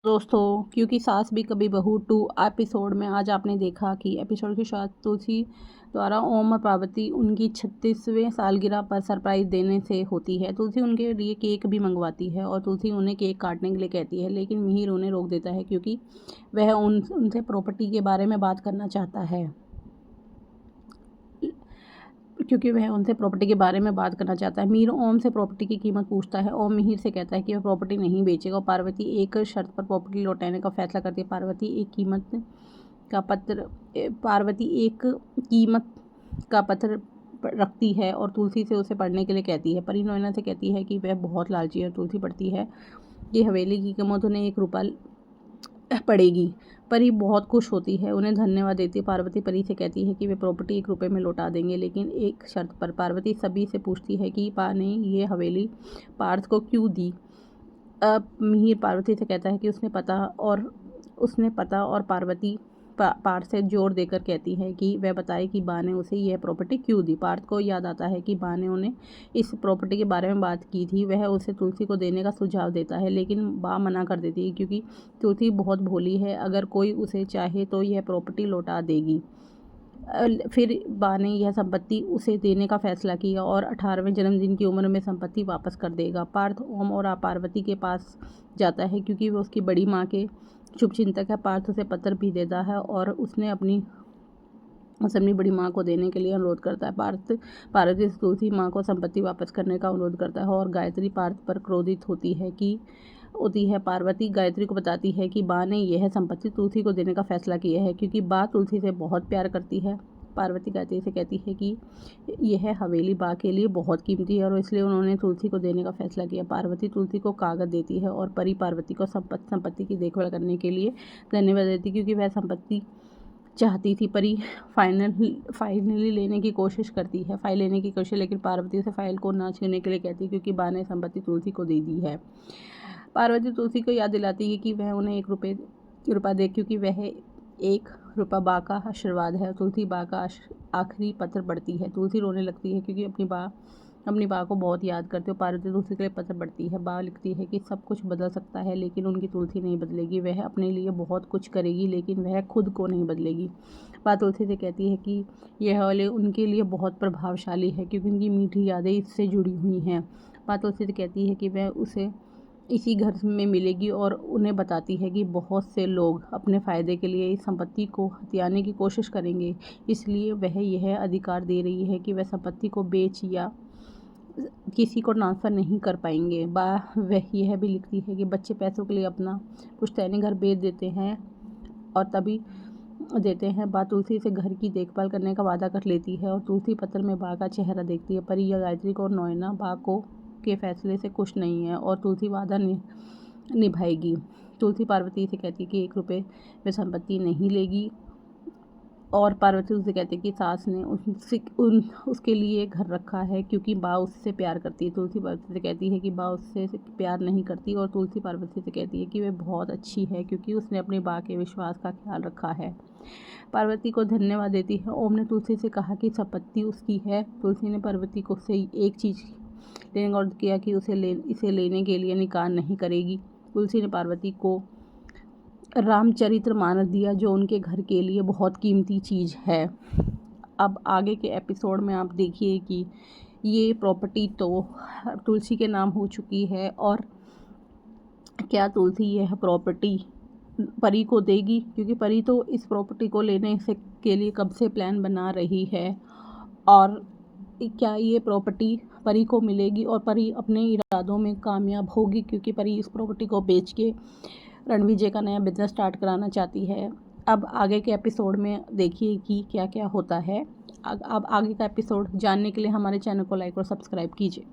दोस्तों, क्योंकि सास भी कभी बहू 2 एपिसोड में आज आपने देखा कि एपिसोड की शुरुआत तुलसी द्वारा ओम और पार्वती उनकी 36वें सालगिरह पर सरप्राइज देने से होती है। तुलसी उनके लिए केक भी मंगवाती है और तुलसी उन्हें केक काटने के लिए कहती है, लेकिन मिहिर उन्हें रोक देता है क्योंकि वह उनसे प्रॉपर्टी के बारे में बात करना चाहता है। मिहिर ओम से प्रॉपर्टी की कीमत पूछता है। ओम मिहिर से कहता है कि वह प्रॉपर्टी नहीं बेचेगा और पार्वती एक शर्त पर प्रॉपर्टी लौटाने का फैसला करती है। पार्वती एक कीमत का पत्र रखती है और तुलसी से उसे पढ़ने के लिए कहती है। परी नोएना से कहती है कि वह बहुत लालची है। तुलसी पढ़ती है कि हवेली की कीमत उन्हें 1 रुपया पड़ेगी। परी बहुत खुश होती है, उन्हें धन्यवाद देती है। पार्वती परी से कहती है कि वे प्रॉपर्टी 1 रुपये में लौटा देंगे, लेकिन एक शर्त पर। पार्वती सभी से पूछती है कि पा ने ये हवेली पार्थ को क्यों दी। मिहिर पार्वती से कहता है कि उसने पता और पार्वती पार्थ से जोर देकर कहती है कि वह बताए कि बा ने उसे यह प्रॉपर्टी क्यों दी। पार्थ को याद आता है कि बा ने उन्हें इस प्रॉपर्टी के बारे में बात की थी। वह उसे तुलसी को देने का सुझाव देता है, लेकिन बा मना कर देती है क्योंकि तुलसी बहुत भोली है। अगर कोई उसे चाहे तो यह प्रॉपर्टी लौटा देगी। फिर बा ने यह संपत्ति उसे देने का फैसला किया और 18वें जन्मदिन की उम्र में संपत्ति वापस कर देगा। पार्थ ओम और पार्वती के पास जाता है क्योंकि वह उसकी बड़ी माँ के शुभचिंतक है। पार्थ उसे पत्र भी देता है और उसे अपनी बड़ी माँ को देने के लिए अनुरोध करता है। पार्वती से तुलसी माँ को संपत्ति वापस करने का अनुरोध करता है और गायत्री पार्थ पर क्रोधित होती है। पार्वती गायत्री को बताती है कि बा ने यह संपत्ति तुलसी को देने का फैसला किया है क्योंकि बा तुलसी से बहुत प्यार करती है। पार्वती गायत्री से कहती है कि यह हवेली बा के लिए बहुत कीमती है और इसलिए उन्होंने तुलसी को देने का फैसला किया। पार्वती तुलसी को कागज देती है और परी पार्वती को संपत्ति की देखभाल करने के लिए धन्यवाद देती क्योंकि वह संपत्ति चाहती थी। परी फाइनली लेने की कोशिश करती है लेकिन पार्वती उसे फाइल को ना छूने के लिए कहती है क्योंकि बा ने संपत्ति तुलसी को दे दी है। पार्वती तुलसी को याद दिलाती है कि वह उन्हें 1 रुपया दे क्योंकि वह 1 रुपया बा का आशीर्वाद है। तुलसी बा का आखिरी पत्र पढ़ती है। तुलसी रोने लगती है क्योंकि अपनी बा को बहुत याद करती है। पार्वती तुलसी के लिए पत्र पढ़ती है। बा लिखती है कि सब कुछ बदल सकता है लेकिन उनकी तुलसी नहीं बदलेगी। वह अपने लिए बहुत कुछ करेगी लेकिन वह खुद को नहीं बदलेगी। बा तुलसी से कहती है कि यह वाले उनके लिए बहुत प्रभावशाली है क्योंकि उनकी मीठी यादें इससे जुड़ी हुई हैं। बा तुलसी से कहती है कि वह उसे इसी घर में मिलेगी और उन्हें बताती है कि बहुत से लोग अपने फ़ायदे के लिए इस संपत्ति को हथियाने की कोशिश करेंगे, इसलिए वह यह अधिकार दे रही है कि वह संपत्ति को बेच या किसी को ट्रांसफ़र नहीं कर पाएंगे। वह यह भी लिखती है कि बच्चे पैसों के लिए अपना पुश्तैनी घर बेच देते हैं और तभी देते हैं। बा तुलसी से घर की देखभाल करने का वादा कर लेती है और तुलसी पत्र में बा का चेहरा देखती है। परी या गायत्री को और नोएना बा को के फैसले से खुश नहीं है और तुलसी वादा निभाएगी। तुलसी पार्वती से कहती है कि 1 रुपये में संपत्ति नहीं लेगी और पार्वती उससे कहती है कि सास ने उसके लिए घर रखा है क्योंकि बा उससे प्यार करती है। तुलसी पार्वती से कहती है कि बा उससे प्यार नहीं करती और तुलसी पार्वती से कहती है कि वह बहुत अच्छी है क्योंकि उसने अपने बा के विश्वास का ख्याल रखा है। पार्वती को धन्यवाद देती है। ओम ने तुलसी से कहा कि संपत्ति उसकी है। तुलसी ने पार्वती को से एक चीज़ लेने का अनुरोध किया कि इसे लेने के लिए निकाह नहीं करेगी। तुलसी ने पार्वती को रामचरितमानस दिया जो उनके घर के लिए बहुत कीमती चीज़ है। अब आगे के एपिसोड में आप देखिए कि ये प्रॉपर्टी तो तुलसी के नाम हो चुकी है और क्या तुलसी यह प्रॉपर्टी परी को देगी, क्योंकि परी तो इस प्रॉपर्टी को लेने के लिए कब से प्लान बना रही है और क्या ये प्रॉपर्टी परी को मिलेगी और परी अपने इरादों में कामयाब होगी, क्योंकि परी इस प्रॉपर्टी को बेच के रणविजय का नया बिजनेस स्टार्ट कराना चाहती है। अब आगे के एपिसोड में देखिए कि क्या क्या होता है। अब आगे का एपिसोड जानने के लिए हमारे चैनल को लाइक और सब्सक्राइब कीजिए।